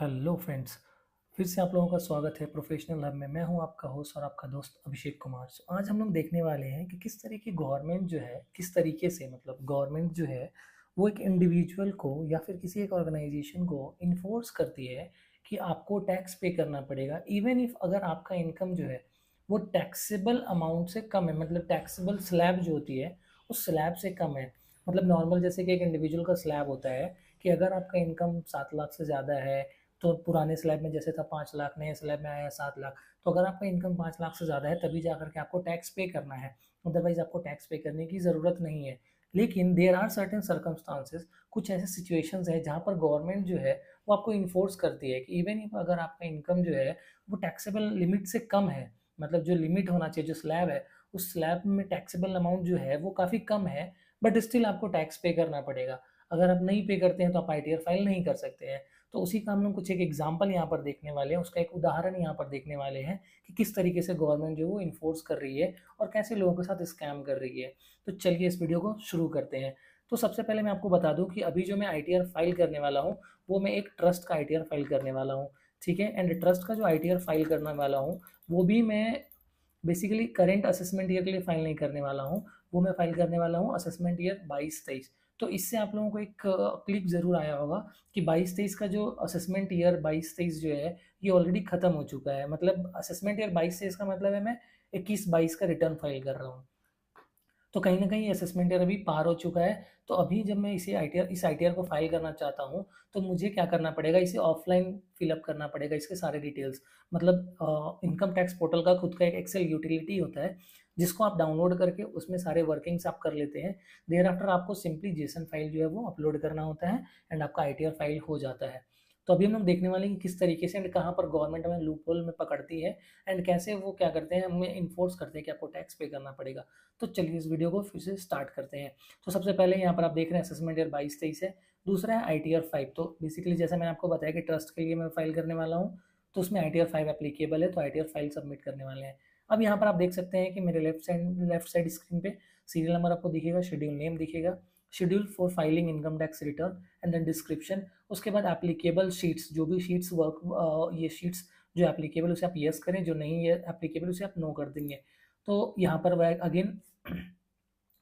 Hello friends. फिर से आप लोगों का स्वागत है प्रोफेशनल हब में। मैं हूं आपका होस्ट और आपका दोस्त अभिषेक कुमार। आज हम लोग देखने वाले हैं कि किस तरीके गवर्नमेंट जो है किस तरीके से गवर्नमेंट जो है वो एक इंडिविजुअल को या फिर किसी एक ऑर्गेनाइजेशन को इन्फोर्स करती है कि आपको टैक्स पे करना पड़ेगा, इवन इफ अगर आपका इनकम जो है वो टैक्सेबल अमाउंट से कम है। टैक्सेबल स्लैब जो होती है उस स्लैब से कम है। नॉर्मल जैसे कि एक इंडिविजुअल का स्लैब होता है कि अगर आपका इनकम 7 लाख से ज़्यादा है तो पुराने स्लैब में जैसे था 5 लाख, नए स्लैब में आया 7 लाख। तो अगर आपका इनकम 5 लाख से ज़्यादा है तभी जा करके आपको टैक्स पे करना है, अदरवाइज आपको टैक्स पे करने की ज़रूरत नहीं है। लेकिन देर आर सर्टेन सर्कमस्टांसेस, कुछ ऐसे सिचुएशंस हैं जहाँ पर गवर्नमेंट जो है वो आपको इन्फोर्स करती है कि इवन इफ अगर आपका इनकम जो है वो टैक्सेबल लिमिट से कम है, जो लिमिट होना चाहिए, जो स्लैब है, उस स्लैब में टैक्सेबल अमाउंट जो है वो काफ़ी कम है, बट स्टिल आपको टैक्स पे करना पड़ेगा। अगर आप नहीं पे करते हैं तो आप आईटीआर फाइल नहीं कर सकते हैं। तो उसी का हम लोग कुछ एक एग्जाम्पल यहाँ पर देखने वाले हैं, उसका एक उदाहरण यहाँ पर देखने वाले हैं कि किस तरीके से गवर्नमेंट जो है वो इन्फोर्स कर रही है और कैसे लोगों के साथ स्कैम कर रही है। तो चलिए इस वीडियो को शुरू करते हैं। तो सबसे पहले मैं आपको बता दूं कि अभी जो मैं आईटीआर फाइल करने वाला हूँ वो मैं एक ट्रस्ट का आईटीआर फाइल करने वाला हूँ। ठीक है, एंड ट्रस्ट का जो आईटीआर फाइल करने वाला हूँ वो भी मैं बेसिकली करेंट असेसमेंट ईयर के लिए फाइल नहीं करने वाला हूँ, वो मैं फाइल करने वाला हूँ असेसमेंट ईयर 22-23। तो इससे आप लोगों को एक क्लिक ज़रूर आया होगा कि 22-23 का जो असेसमेंट ईयर 22-23 जो है ये ऑलरेडी ख़त्म हो चुका है। असेसमेंट ईयर 22-23 का मतलब है मैं 21-22 का रिटर्न फाइल कर रहा हूँ। तो कहीं न कहीं असेसमेंट ईयर अभी पार हो चुका है। तो अभी जब मैं इस आईटीआर को फाइल करना चाहता हूँ, तो मुझे क्या करना पड़ेगा, इसे ऑफ़लाइन फ़िल करना पड़ेगा, इसके सारे डिटेल्स। इनकम टैक्स पोर्टल का खुद का एक एक्सेल यूटिलिटी होता है, जिसको आप डाउनलोड करके उसमें सारे वर्किंग्स आप कर लेते हैं। देयर आफ्टर आपको सिंपली जेसन फाइल जो है वो अपलोड करना होता है एंड आपका आईटीआर फाइल हो जाता है। तो अभी हम लोग देखने वाले हैं कि किस तरीके से एंड कहाँ पर गवर्नमेंट हमें लूप होल में पकड़ती है एंड कैसे वो क्या करते हैं, हमें इन्फोर्स करते हैं कि आपको टैक्स पे करना पड़ेगा। तो चलिए इस वीडियो को फिर से स्टार्ट करते हैं। तो सबसे पहले यहाँ पर आप देख रहे हैं असेसमेंट ईयर 22-23 है। दूसरा है आईटीआर 5। तो बेसिकली जैसा मैंने आपको बताया कि ट्रस्ट के लिए मैं फाइल करने वाला हूँ, तो उसमें आईटीआर 5 एप्लीकेबल है, तो आईटीआर फाइल सबमिट करने वाले हैं। अब यहाँ पर आप देख सकते हैं कि मेरे लेफ्ट साइड स्क्रीन पे सीरियल नंबर आपको दिखेगा, शेड्यूल नेम दिखेगा, schedule for filing income tax return and then description. उसके बाद एप्लीकेबल शीट्स, जो भी शीट्स ये शीट्स जो एप्लीकेबल उसे आप यस करें, जो नहीं है एप्लीकेबल उसे आप नो कर देंगे। तो यहाँ पर वह अगेन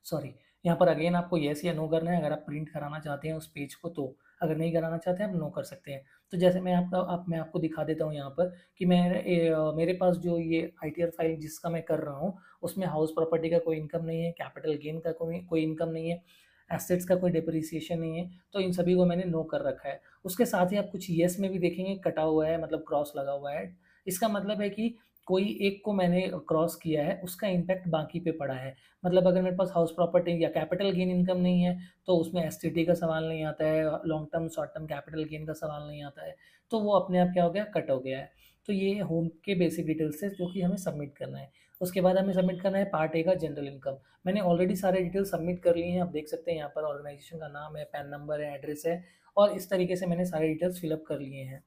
सॉरी, यहाँ पर अगेन आपको येस या नो करना है अगर आप प्रिंट कराना चाहते हैं उस पेज को। तो अगर नहीं कराना चाहते हैं आप नो कर सकते हैं। तो जैसे मैं आपको दिखा देता हूँ यहाँ पर कि मेरे पास जो ये आईटीआर फाइल जिसका मैं कर रहा हूँ उसमें हाउस प्रॉपर्टी का कोई इनकम नहीं है, कैपिटल गेन का कोई इनकम नहीं है, एसेट्स का कोई डिप्रिसिएशन नहीं है। तो इन सभी को मैंने नो कर रखा है। उसके साथ ही आप कुछ येस में भी देखेंगे कटा हुआ है, क्रॉस लगा हुआ है। इसका मतलब है कि कोई एक को मैंने क्रॉस किया है, उसका इम्पैक्ट बाकी पे पड़ा है। अगर मेरे पास हाउस प्रॉपर्टी या कैपिटल गेन इनकम नहीं है तो उसमें एसटीटी का सवाल नहीं आता है, long term short term capital gain का सवाल नहीं आता है। तो वो अपने आप क्या हो गया, कट हो गया है। तो ये होम के बेसिक डिटेल्स है जो कि हमें सबमिट करना है। उसके बाद हमें सबमिट करना है पार्ट ए का जनरल इनकम। मैंने ऑलरेडी सारे डिटेल सबमिट कर लिए हैं। आप देख सकते हैं यहाँ पर ऑर्गेनाइजेशन का नाम है, पैन नंबर है, एड्रेस है, और इस तरीके से मैंने सारे डिटेल्स फिलअप कर लिए हैं।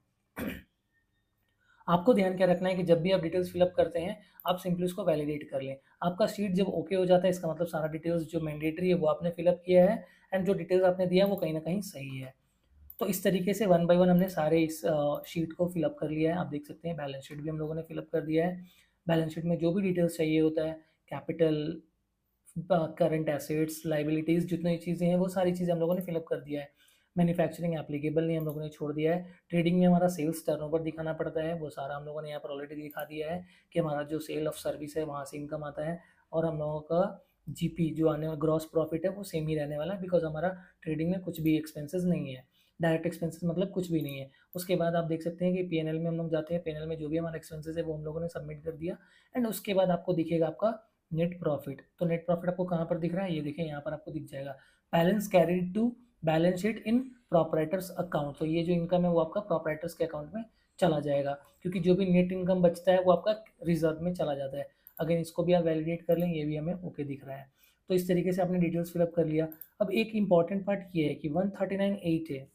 आपको ध्यान क्या रखना है कि जब भी आप डिटेल्स फिलअप करते हैं आप सिंपली उसको वैलिडेट कर लें। आपका शीट जब ओके हो जाता है इसका मतलब सारा डिटेल्स जो मैंडेटरी है वो आपने फिलअप किया है एंड जो डिटेल्स आपने दिया है वो कहीं ना कहीं सही है। तो इस तरीके से वन बाय वन हमने सारे इस शीट को फिलअप कर लिया है। आप देख सकते हैं बैलेंस शीट भी हम लोगों ने फिलअप कर दिया है। बैलेंस शीट में जो भी डिटेल्स चाहिए होता है, कैपिटल, करंट एसेट्स, लाइबिलिटीज़, जितनी चीज़ें हैं वो सारी चीज़ें हम लोगों ने फिलअप कर दिया है। मैन्युफैक्चरिंग एप्लीकेबल नहीं हम लोगों ने छोड़ दिया है। ट्रेडिंग में हमारा सेल्स टर्नओवर दिखाना पड़ता है, वो सारा हम लोगों ने यहाँ पर ऑलरेडी दिखा दिया है कि हमारा जो सेल ऑफ सर्विस है वहाँ से इनकम आता है। और हम लोगों का जीपी जो आने वाला ग्रॉस प्रॉफिट है वो सेम ही रहने वाला है, बिकॉज हमारा ट्रेडिंग में कुछ भी एक्सपेंसेस नहीं है, डायरेक्ट एक्सपेंसेस कुछ भी नहीं है। उसके बाद आप देख सकते हैं कि पीएनएल में हम लोग जाते हैं, पीएनएल में जो भी हमारा एक्सपेंसेस है वो हम लोगों ने सबमिट कर दिया। एंड उसके बाद आपको दिखेगा आपका नेट प्रॉफिट। तो नेट प्रॉफिट आपको कहाँ पर दिख रहा है, ये देखें यहाँ पर आपको दिख जाएगा, balance carried to balance sheet in proprietors account. तो ये जो इनकम है वो आपका प्रोपराइटर्स के अकाउंट में चला जाएगा, क्योंकि जो भी नेट इनकम बचता है वो आपका रिजर्व में चला जाता है। अगर इसको भी आप वैलिडेट कर लें, ये भी हमें ओके दिख रहा है। तो इस तरीके से आपने डिटेल्स फिलअप कर लिया। अब एक इंपॉर्टेंट पार्ट ये है कि 139(8) है।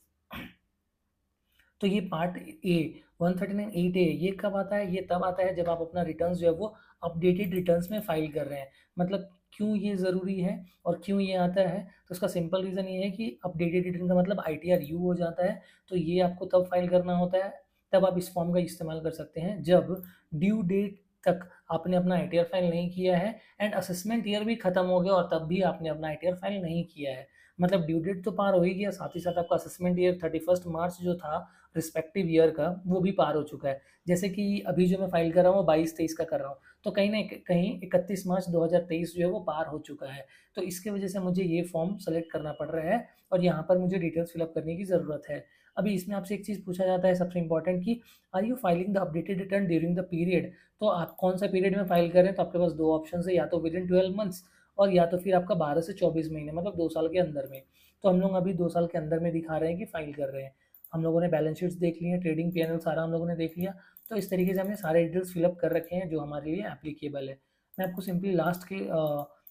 तो ये पार्ट ए 139(8) ये कब आता है, ये तब आता है जब आप अपना रिटर्न्स जो है वो अपडेटेड रिटर्न्स में फाइल कर रहे हैं। क्यों ये ज़रूरी है और क्यों ये आता है, तो इसका सिंपल रीज़न ये है कि अपडेटेड रिटर्न का मतलब आईटीआर यू हो जाता है। तो ये आपको तब फाइल करना होता है तब आप इस फॉर्म का इस्तेमाल कर सकते हैं जब ड्यू डेट तक आपने अपना आईटीआर फाइल नहीं किया है एंड असेसमेंट ईयर भी खत्म हो गया और तब भी आपने अपना आईटीआर फाइल नहीं किया है। मतलब ड्यू डेट तो पार हो ही गया, साथ ही साथ आपका असेसमेंट ईयर 31 मार्च जो था रिस्पेक्टिव ईयर का, वो भी पार हो चुका है। जैसे कि अभी जो मैं फाइल कर रहा हूँ 22-23 का कर रहा हूँ, तो कहीं ना कहीं 31 मार्च 2023 जो है वो पार हो चुका है। तो इसके वजह से मुझे ये फॉर्म सेलेक्ट करना पड़ रहा है और यहाँ पर मुझे डिटेल्स फिलअप करने की ज़रूरत है। अभी इसमें आपसे एक चीज़ पूछा जाता है सबसे इंपॉर्टेंट कि are you filing the updated return during the period. तो आप कौन सा पीरियड में फाइल कर रहे हैं, तो आपके पास दो ऑप्शन है, या तो विद इन 12 मंथ्स और या तो फिर आपका 12 से 24 महीने, मतलब 2 साल के अंदर में। तो हम लोग अभी 2 साल के अंदर में दिखा रहे हैं कि फाइल कर रहे हैं। हम लोगों ने बैलेंस शीट्स देख ली है, ट्रेडिंग पीएनएल सारा हम लोगों ने देख लिया। तो इस तरीके से हमने सारे डिटेल्स फिलअप कर रखे हैं जो हमारे लिए एप्लीकेबल है। मैं आपको सिंपली लास्ट के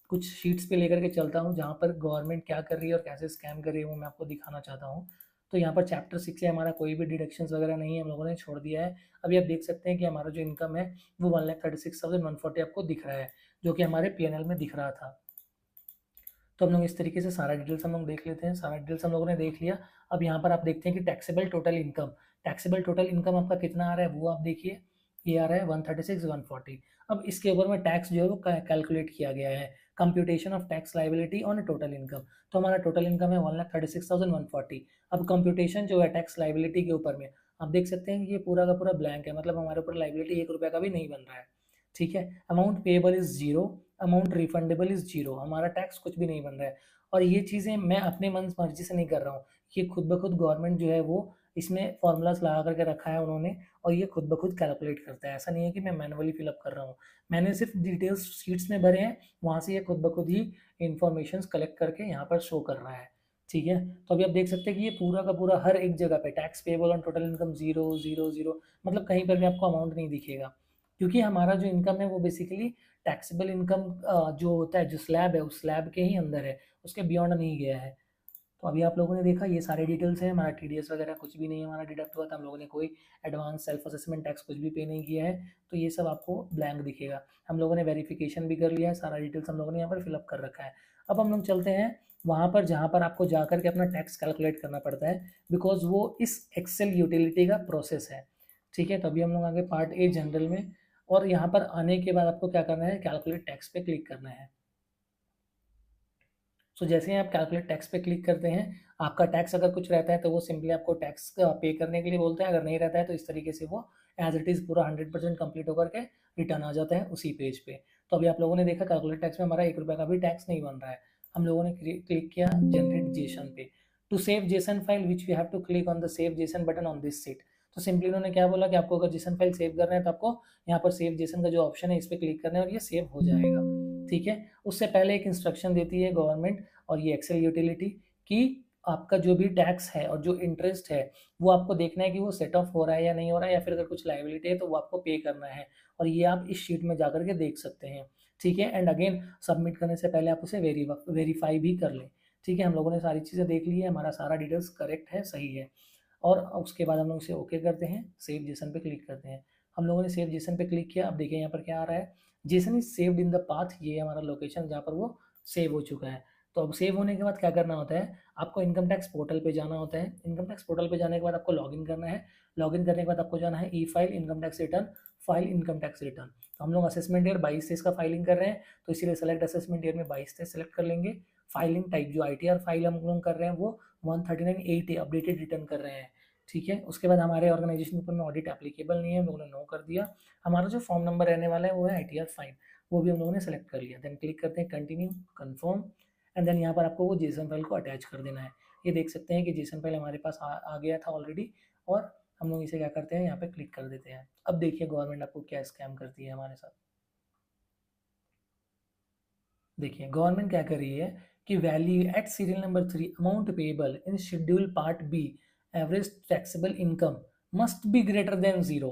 कुछ शीट्स पे लेकर के चलता हूँ जहाँ पर गवर्नमेंट क्या कर रही है और कैसे स्कैम कर रही है वो मैं आपको दिखाना चाहता हूँ। तो यहाँ पर चैप्टर 6 है, हमारा कोई भी डिडक्शंस वगैरह नहीं है, हम लोगों ने छोड़ दिया है। अभी आप देख सकते हैं कि हमारा जो इनकम है वो 1,36,140 आपको दिख रहा है, जो कि हमारे पीएनएल में दिख रहा था। तो हम लोग इस तरीके से सारा डिटेल्स हम लोग देख लेते हैं। सारा डिटेल्स हम लोगों ने देख लिया। अब यहाँ पर आप देखते हैं कि टैक्सेबल टोटल इनकम आपका कितना आ रहा है वो आप देखिए। ये आ रहा है 136,140। अब इसके ऊपर में टैक्स जो है वो कैलकुलेट किया गया है, computation of tax liability on total income. तो हमारा टोटल इनकम है 1,36,140। अब कंप्यूटेशन जो है टैक्स लाइबिलिटी के ऊपर में आप देख सकते हैं कि ये पूरा का पूरा ब्लैंक है, मतलब हमारे ऊपर लाइबिलिटी 1 रुपये का भी नहीं बन रहा है। ठीक है, amount payable is zero, amount refundable is zero, हमारा टैक्स कुछ भी नहीं बन रहा है। और ये चीज़ें मैं अपने मन मर्जी से नहीं कर रहा हूँ, ये खुद ब खुद गवर्नमेंट जो है वो इसमें फॉर्मूलाज लगा करके रखा है उन्होंने, और ये खुद ब खुद कैलकुलेट करता है। ऐसा नहीं है कि मैं मैनुअली फिलअप कर रहा हूँ, मैंने सिर्फ डिटेल्स शीट्स में भरे हैं, वहाँ से ये खुद ब खुद ही इन्फॉर्मेशन कलेक्ट करके यहाँ पर शो कर रहा है। ठीक है, तो अभी आप देख सकते हैं कि ये पूरा का पूरा हर एक जगह पे tax payable on total income zero zero zero, मतलब कहीं पर भी आपको अमाउंट नहीं दिखेगा, क्योंकि हमारा जो इनकम है वो बेसिकली टैक्सेबल इनकम जो होता है, जो स्लैब है उस स्लैब के ही अंदर है, उसके बियॉन्ड नहीं गया है। तो अभी आप लोगों ने देखा ये सारे डिटेल्स हैं, हमारा टीडीएस वगैरह कुछ भी नहीं है हमारा डिडक्ट हुआ था, हम लोगों ने कोई एडवांस सेल्फ असेसमेंट टैक्स कुछ भी पे नहीं किया है, तो ये सब आपको ब्लैंक दिखेगा। हम लोगों ने वेरिफिकेशन भी कर लिया है, सारा डिटेल्स हम लोगों ने यहाँ पर फिलअप कर रखा है। अब हम लोग चलते हैं वहाँ पर जहाँ पर आपको जा करके अपना टैक्स कैलकुलेट करना पड़ता है, बिकॉज वो इस एक्सेल यूटिलिटी का प्रोसेस है। ठीक है, तो अभी हम लोग आगे पार्ट ए जनरल में, और यहाँ पर आने के बाद आपको क्या करना है, कैलकुलेट टैक्स पे क्लिक करना है। सो जैसे ही आप कैलकुलेट टैक्स पे क्लिक करते हैं, आपका टैक्स अगर कुछ रहता है तो वो सिंपली आपको टैक्स पे करने के लिए बोलते हैं, अगर नहीं रहता है तो इस तरीके से वो एज इट इज़ पूरा 100% कंप्लीट होकर के रिटर्न आ जाता है उसी पेज पे। तो अभी आप लोगों ने देखा कैलकुलेट टैक्स में हमारा 1 रुपये का भी टैक्स नहीं बन रहा है। हम लोगों ने क्लिक किया जनरेट जेसन पे। To save JSON file which we have to click on the save JSON button on this sheet. तो सिंपली उन्होंने क्या बोला कि आपको अगर जेसन फाइल सेव करना है तो आपको यहाँ पर सेव जेसन का जो ऑप्शन है इस पर क्लिक करना है और ये सेव हो जाएगा। ठीक है, उससे पहले एक इंस्ट्रक्शन देती है गवर्नमेंट और ये एक्सेल यूटिलिटी कि आपका जो भी टैक्स है और जो इंटरेस्ट है वो आपको देखना है कि वो सेट ऑफ हो रहा है या नहीं हो रहा है, या फिर अगर कुछ लायबिलिटी है तो वो आपको पे करना है, और ये आप इस शीट में जाकर के देख सकते हैं। ठीक है, एंड अगेन सबमिट करने से पहले आप उसे वेरीफाई भी कर लें। ठीक है, हम लोगों ने सारी चीज़ें देख ली है, हमारा सारा डिटेल्स करेक्ट है, सही है, और उसके बाद हम लोग इसे ओके करते हैं, सेव जेसन पे क्लिक करते हैं। हम लोगों ने सेव जेसन पे क्लिक किया। अब देखिए यहाँ पर क्या आ रहा है, Jason is saved in the path, ये हमारा लोकेशन जहाँ पर वो सेव हो चुका है। तो अब सेव होने के बाद क्या करना होता है, आपको इनकम टैक्स पोर्टल पे जाना होता है। इनकम टैक्स पोर्टल पे जाने के बाद आपको लॉगिन करना है। लॉगिन करने के बाद आपको जाना है e file income tax return, file income tax return. तो हम लोग असेसमेंट ईयर 22-23 का फाइलिंग कर रहे हैं, तो इसीलिए सेलेक्ट असेसमेंट ईयर में 22-23 सेलेक्ट कर लेंगे। फाइलिंग टाइप जो आईटीआर फाइल हम लोग कर रहे हैं वो 139(8) अपडेटेड रिटर्न कर रहे हैं। ठीक है, उसके बाद हमारे ऑर्गेनाइजेशन के ऊपर में ऑडिट एप्लीकेबल नहीं है, हम लोगों ने नो कर दिया। हमारा जो फॉर्म नंबर रहने वाला है वो है आईटीआर फाइल, वो भी हम लोगों ने सेलेक्ट कर लिया। देन क्लिक करते हैं कंटिन्यू, कन्फर्म, एंड देन यहाँ पर आपको वो जेसन फाइल को अटैच कर देना है। ये देख सकते हैं कि जेसन फाइल हमारे पास आ गया था ऑलरेडी, और हम लोग इसे क्या करते हैं, यहाँ पे क्लिक कर देते हैं। अब देखिए गवर्नमेंट आपको क्या स्कैम करती है हमारे साथ। देखिए गवर्नमेंट क्या कर रही है कि value at serial number 3 amount payable in schedule part B average taxable income must be greater than zero.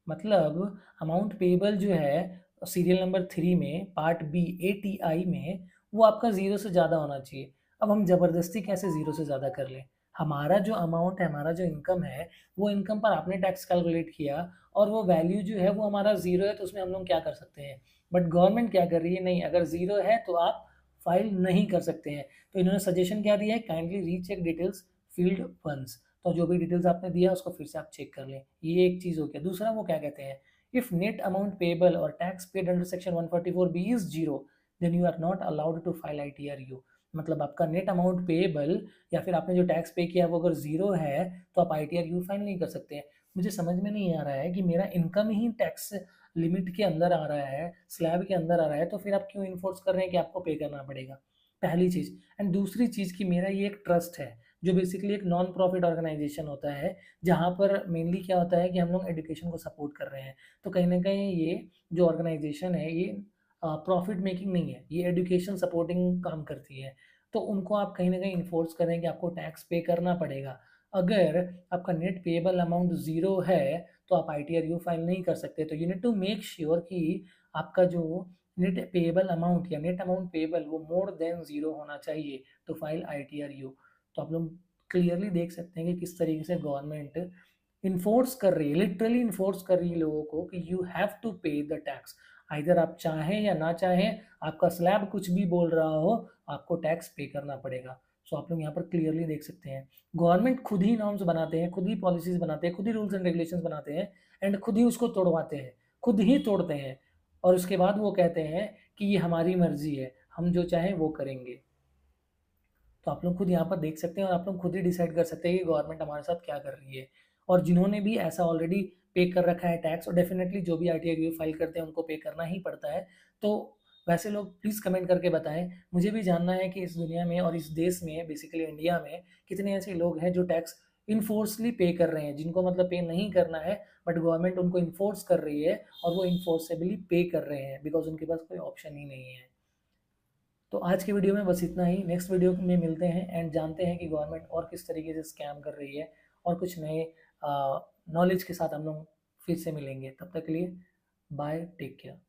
मतलब अमाउंट पेएबल जो है सीरियल नंबर 3 में पार्ट बी एटीआई में वो आपका जीरो से ज़्यादा होना चाहिए। अब हम ज़बरदस्ती कैसे ज़ीरो से ज़्यादा कर लें, हमारा जो अमाउंट है, हमारा जो इनकम है, वो इनकम पर आपने टैक्स कैलकुलेट किया और वो वैल्यू जो है वो हमारा ज़ीरो है, तो उसमें हम लोग क्या कर सकते हैं। बट गवर्नमेंट क्या कर रही है, नहीं, अगर ज़ीरो है तो आप फाइल नहीं कर सकते हैं। तो इन्होंने सजेशन क्या दिया है, kindly recheck details field once. तो जो भी डिटेल्स आपने दिया उसको फिर से आप चेक कर लें। ये एक चीज़ हो गया। दूसरा वो क्या कहते हैं, इफ़ नेट अमाउंट पेएबल और tax paid under section 144B is zero then you are not allowed to file ITRU। मतलब आपका नेट अमाउंट पेएबल या फिर आपने जो टैक्स पे किया वो अगर जीरो है तो आप ITRU फाइल नहीं कर सकते हैं। मुझे समझ में नहीं आ रहा है कि मेरा इनकम ही टैक्स लिमिट के अंदर आ रहा है, स्लैब के अंदर आ रहा है, तो फिर आप क्यों इन्फोर्स कर रहे हैं कि आपको पे करना पड़ेगा, पहली चीज़। एंड दूसरी चीज़ कि मेरा ये एक ट्रस्ट है जो बेसिकली एक नॉन प्रॉफिट ऑर्गेनाइजेशन होता है, जहाँ पर मेनली क्या होता है कि हम लोग एजुकेशन को सपोर्ट कर रहे हैं। तो कहीं ना कहीं ये जो ऑर्गेनाइजेशन है ये प्रॉफिट मेकिंग नहीं है, ये एजुकेशन सपोर्टिंग काम करती है। तो उनको आप कहीं ना कहीं इन्फोर्स करें कि आपको टैक्स पे करना पड़ेगा। अगर आपका नेट पेएबल अमाउंट ज़ीरो है तो आप ITRU फाइल नहीं कर सकते। तो you need to make sure कि आपका जो नेट पेएबल अमाउंट या नेट अमाउंट पेएबल वो मोर देन ज़ीरो होना चाहिए टू फाइल ITRU। तो आप लोग क्लियरली देख सकते हैं कि किस तरीके से गवर्नमेंट इन्फोर्स कर रही है, लिटरली इन्फोर्स कर रही है लोगों को कि यू हैव टू पे द टैक्स। आइदर आप चाहें या ना चाहें, आपका स्लैब कुछ भी बोल रहा हो, आपको टैक्स पे करना पड़ेगा। सो आप लोग यहाँ पर क्लियरली देख सकते हैं गवर्नमेंट खुद ही नॉर्म्स बनाते हैं, खुद ही पॉलिसीज बनाते हैं, खुद ही रूल्स एंड रेगुलेशंस बनाते हैं, एंड खुद ही उसको तोड़वाते हैं, खुद ही तोड़ते हैं, और उसके बाद वो कहते हैं कि ये हमारी मर्जी है, हम जो चाहें वो करेंगे। तो आप लोग खुद यहाँ पर देख सकते हैं और आप लोग खुद ही डिसाइड कर सकते हैं कि गवर्नमेंट हमारे साथ क्या कर रही है। और जिन्होंने भी ऐसा ऑलरेडी पे कर रखा है टैक्स, और डेफिनेटली जो भी ITRU फाइल करते हैं उनको पे करना ही पड़ता है, तो वैसे लोग प्लीज़ कमेंट करके बताएं। मुझे भी जानना है कि इस दुनिया में और इस देश में, बेसिकली इंडिया में, कितने ऐसे लोग हैं जो टैक्स इनफोर्सली पे कर रहे हैं, जिनको मतलब पे नहीं करना है बट गवर्नमेंट उनको इन्फोर्स कर रही है और वो इन्फोर्सेबली पे कर रहे हैं बिकॉज उनके पास कोई ऑप्शन ही नहीं है। तो आज की वीडियो में बस इतना ही। नेक्स्ट वीडियो में मिलते हैं एंड जानते हैं कि गवर्नमेंट और किस तरीके से स्कैम कर रही है, और कुछ नए नॉलेज के साथ हम लोग फिर से मिलेंगे। तब तक के लिए बाय, टेक केयर।